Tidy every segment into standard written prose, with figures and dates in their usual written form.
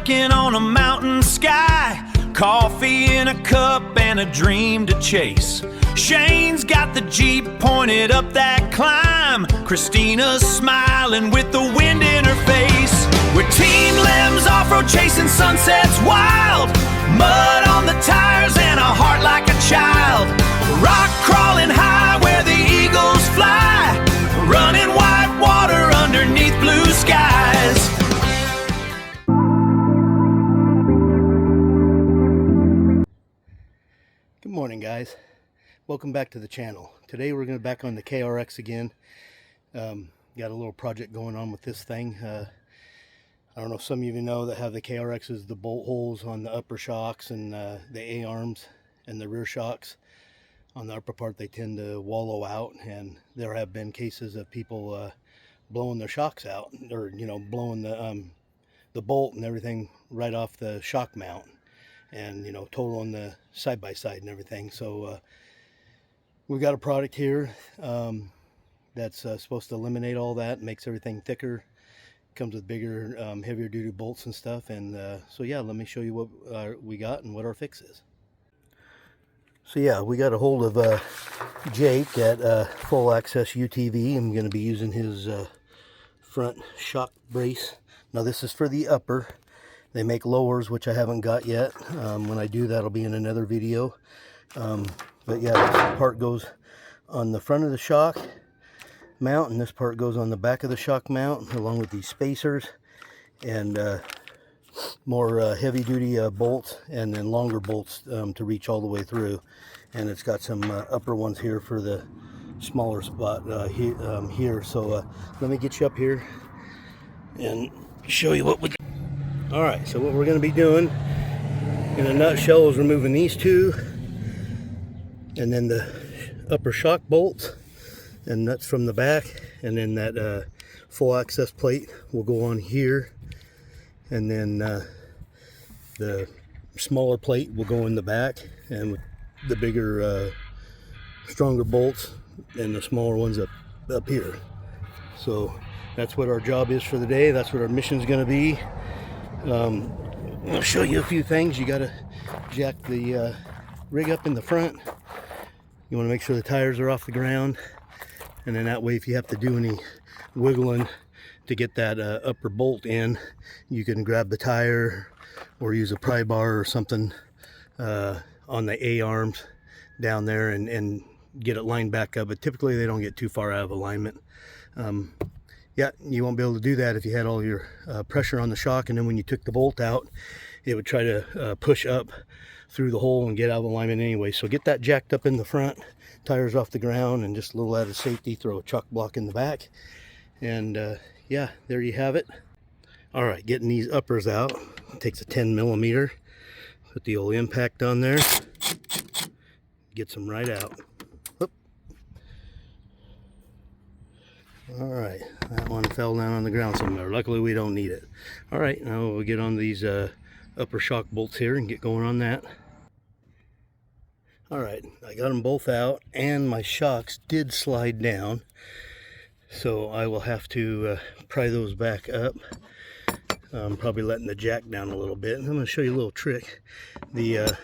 breaking on a mountain sky. Coffee in a cup and a dream to chase. Shane's got the Jeep pointed up that climb. Christina's smiling with the wind in her face. We're Team Limbs off-road chasing sunsets wild. Mud on the tires and a heart like a child. Rock crawling high where the eagles fly. Running white water underneath blue skies. Good morning, guys. Welcome back to the channel. Today we're going to back on the KRX again. Got a little project going on with this thing. I don't know if some of you know that have the KRXs, the bolt holes on the upper shocks and the A-arms and the rear shocks. On the upper part they tend to wallow out, and there have been cases of people blowing their shocks out, or blowing the bolt and everything right off the shock mount, and total on the side-by-side and everything. So we've got a product here that's supposed to eliminate all that, makes everything thicker, comes with bigger heavier duty bolts and stuff. And so yeah, let me show you what we got and what our fix is. So yeah, we got a hold of Jake at Full Acess UTV. I'm going to be using his front shock brace. Now this is for the upper. They make lowers, which I haven't got yet. When I do, that'll be in another video. But yeah, this part goes on the front of the shock mount, and this part goes on the back of the shock mount, along with these spacers and more heavy-duty bolts, and then longer bolts to reach all the way through. And it's got some upper ones here for the smaller spot here. So let me get you up here and show you what we got. Alright, so what we're going to be doing in a nutshell is removing these two, and then the upper shock bolts and nuts from the back, and then that full access plate will go on here, and then the smaller plate will go in the back, and with the bigger stronger bolts and the smaller ones up here. So that's what our job is for the day. That's what our mission is going to be. I'll show you a few things. You got to jack the rig up in the front. You want to make sure the tires are off the ground, and then that way if you have to do any wiggling to get that upper bolt in, you can grab the tire or use a pry bar or something on the A-arms down there and get it lined back up. But typically they don't get too far out of alignment. Yeah, you won't be able to do that if you had all your pressure on the shock, and then when you took the bolt out, it would try to push up through the hole and get out of alignment anyway. So get that jacked up in the front, tires off the ground, and just a little out of safety, throw a chuck block in the back. And yeah, there you have it. All right, getting these uppers out. It takes a 10mm. Put the old impact on there. Gets them right out. Whoop. All right, that one fell down on the ground somewhere. Luckily we don't need it. All right, now we'll get on these upper shock bolts here and get going on that. All right, I got them both out, and my shocks did slide down, so I will have to pry those back up. Probably letting the jack down a little bit. And I'm going to show you a little trick. The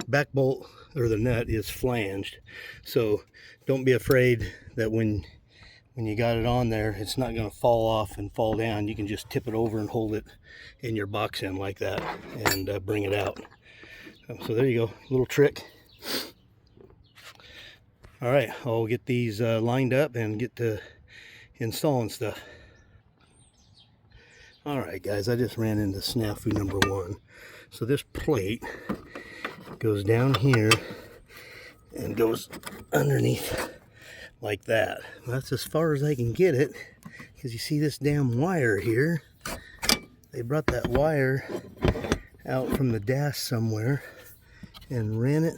back bolt, or the nut, is flanged, so don't be afraid that when you got it on there, it's not going to fall off and fall down. You can just tip it over and hold it in your box end like that and bring it out. So there you go, little trick. All right, I'll get these lined up and get to installing stuff. All right, guys, I just ran into snafu number one. So this plate goes down here and goes underneath like that. That's as far as I can get it, because you see this damn wire here. They brought that wire out from the dash somewhere and ran it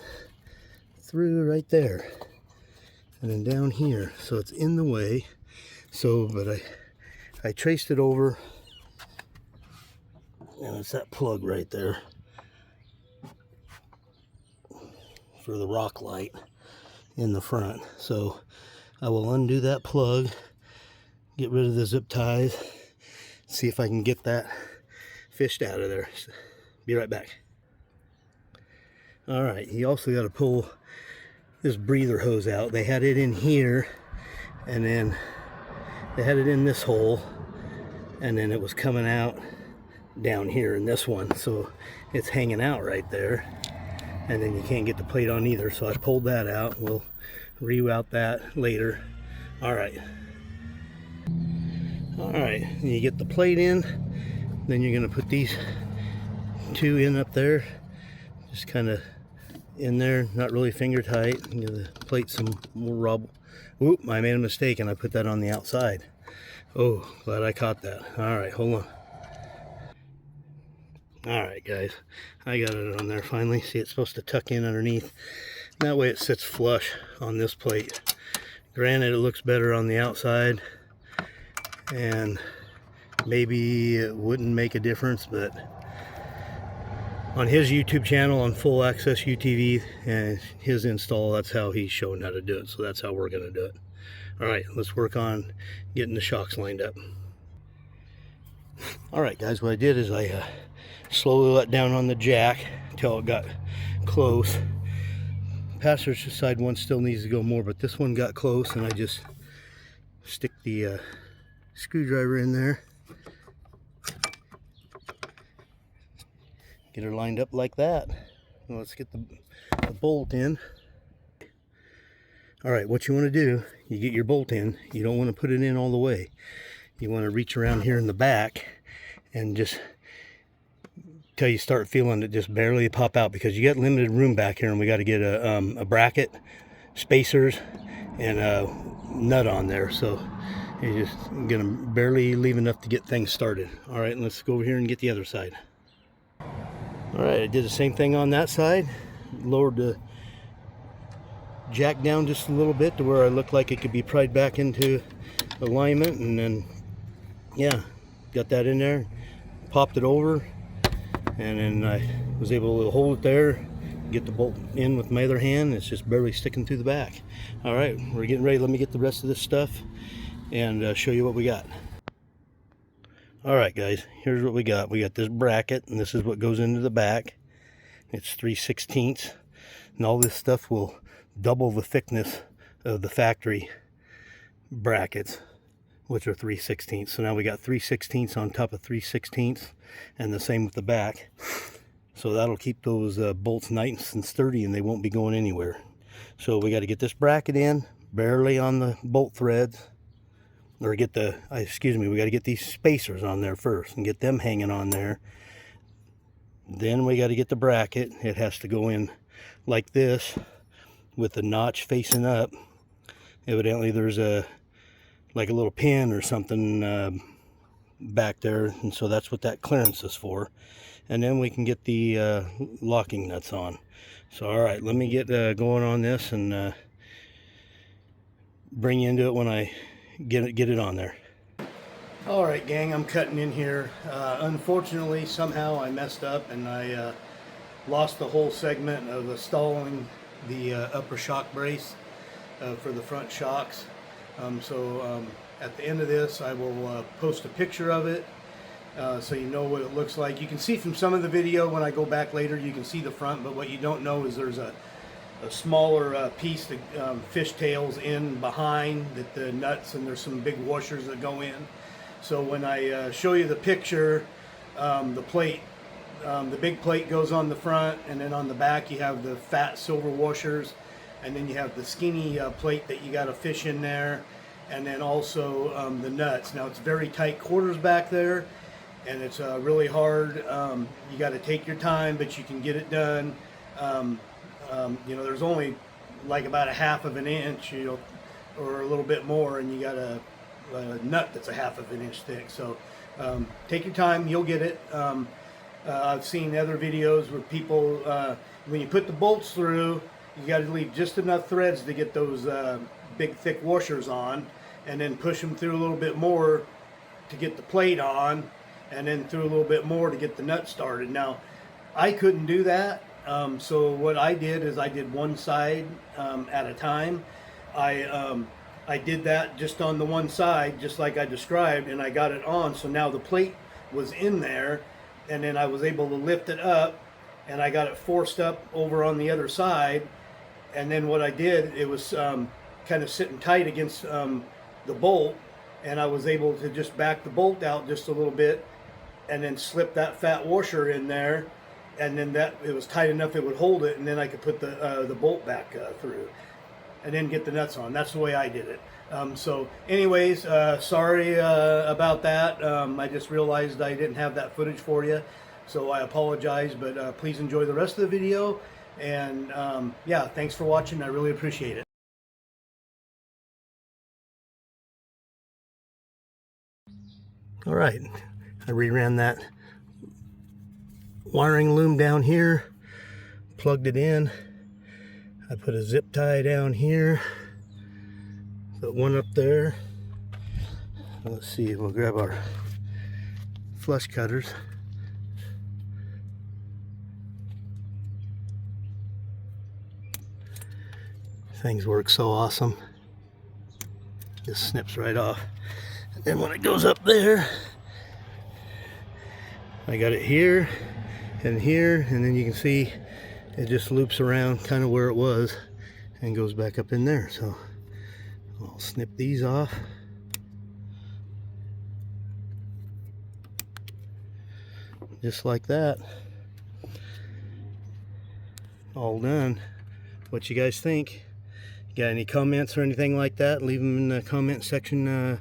through right there and then down here, so it's in the way. So but I traced it over, and it's that plug right there for the rock light in the front. So I will undo that plug, get rid of the zip ties, see if I can get that fished out of there. So, be right back. All right, you also got to pull this breather hose out. They had it in here, and then they had it in this hole, and then it was coming out down here in this one, so it's hanging out right there, and then you can't get the plate on either. So I pulled that out. We'll reroute that later. All right, you get the plate in, then you're going to put these two in up there, just kind of in there, not really finger tight. Give the plate some more rubble. Oop, I made a mistake and I put that on the outside. Oh, glad I caught that. All right, hold on. All right, guys, I got it on there finally. See, it's supposed to tuck in underneath. That way it sits flush on this plate. Granted, it looks better on the outside, and maybe it wouldn't make a difference, but on his YouTube channel, on full Acess UTV and his install, that's how he's showing how to do it. So that's how we're going to do it. All right, let's work on getting the shocks lined up. All right, guys, what I did is I slowly let down on the jack until it got close. Passenger side one still needs to go more, but this one got close, and I just stick the screwdriver in there. Get her lined up like that. Well, let's get the bolt in. All right, what you want to do, you get your bolt in. You don't want to put it in all the way. You want to reach around here in the back and just till you start feeling it just barely pop out, because you got limited room back here, and we got to get a bracket, spacers, and a nut on there. So you're just gonna barely leave enough to get things started. All right, let's go over here and get the other side. All right, I did the same thing on that side. Lowered the jack down just a little bit to where I looked like it could be pried back into alignment, and then yeah, got that in there, popped it over, and then I was able to hold it there, get the bolt in with my other hand. It's just barely sticking through the back. All right, we're getting ready. Let me get the rest of this stuff and show you what we got. All right, guys, here's what we got. We got this bracket, and this is what goes into the back. It's 3/16, and all this stuff will double the thickness of the factory brackets, which are 3/16. So now we got 3/16 on top of 3/16, and the same with the back. So that'll keep those bolts nice and sturdy, and they won't be going anywhere. So we got to get this bracket in, barely on the bolt threads, or get the, we got to get these spacers on there first and get them hanging on there. Then we got to get the bracket. It has to go in like this with the notch facing up. Evidently there's like a little pin or something back there, and so that's what that clearance is for. And then we can get the locking nuts on. So all right, let me get going on this and bring you into it when I get it on there. All right, gang, I'm cutting in here. Unfortunately, somehow I messed up and I lost the whole segment of installing the upper shock brace for the front shocks. So at the end of this, I will post a picture of it so you know what it looks like. You can see from some of the video, when I go back later, you can see the front, but what you don't know is there's a smaller piece that fishtails in behind that the nuts, and there's some big washers that go in. So when I show you the picture, the plate, the big plate goes on the front, and then on the back you have the fat silver washers, and then you have the skinny plate that you got to fish in there, and then also the nuts. Now it's very tight quarters back there, and it's really hard. You got to take your time, but you can get it done. You know, there's only like about a half of an inch, you know, or a little bit more, and you got a nut that's a half of an inch thick. So take your time, you'll get it. I've seen other videos where people, when you put the bolts through, you got to leave just enough threads to get those big thick washers on, and then push them through a little bit more to get the plate on, and then through a little bit more to get the nut started. Now, I couldn't do that. So what I did is I did one side at a time. I did that just on the one side, just like I described, and I got it on. So now the plate was in there, and then I was able to lift it up, and I got it forced up over on the other side. And then what I did, it was kind of sitting tight against the bolt, and I was able to just back the bolt out just a little bit and then slip that fat washer in there, and then that it was tight enough it would hold it, and then I could put the bolt back through and then get the nuts on. That's the way I did it. So anyways, sorry about that. I just realized I didn't have that footage for you, so I apologize, but please enjoy the rest of the video. And yeah, thanks for watching. I really appreciate it. All right, I reran that wiring loom down here, plugged it in. I put a zip tie down here, put one up there. Let's see, we'll grab our flush cutters. Things work so awesome. Just snips right off. And then when it goes up there, I got it here and here, and then you can see it just loops around kind of where it was and goes back up in there. So I'll snip these off. Just like that. All done. What you guys think? Got any comments or anything like that? Leave them in the comment section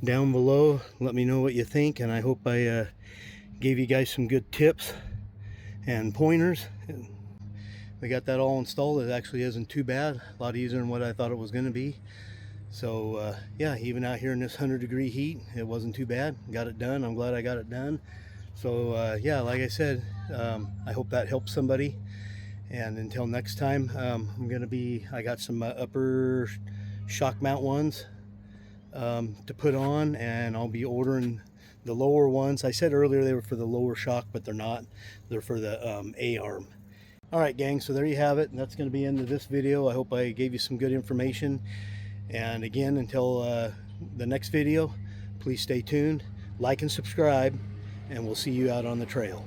down below. Let me know what you think, and I hope I gave you guys some good tips and pointers. We got that all installed. It actually isn't too bad. A lot easier than what I thought it was going to be. So yeah, even out here in this 100-degree heat, it wasn't too bad. Got it done. I'm glad I got it done. So yeah, like I said, I hope that helps somebody. And until next time, I got some upper shock mount ones to put on, and I'll be ordering the lower ones. I said earlier they were for the lower shock, but they're not. They're for the A-arm. All right, gang, so there you have it. That's going to be the end of this video. I hope I gave you some good information. And again, until the next video, please stay tuned, like and subscribe, and we'll see you out on the trail.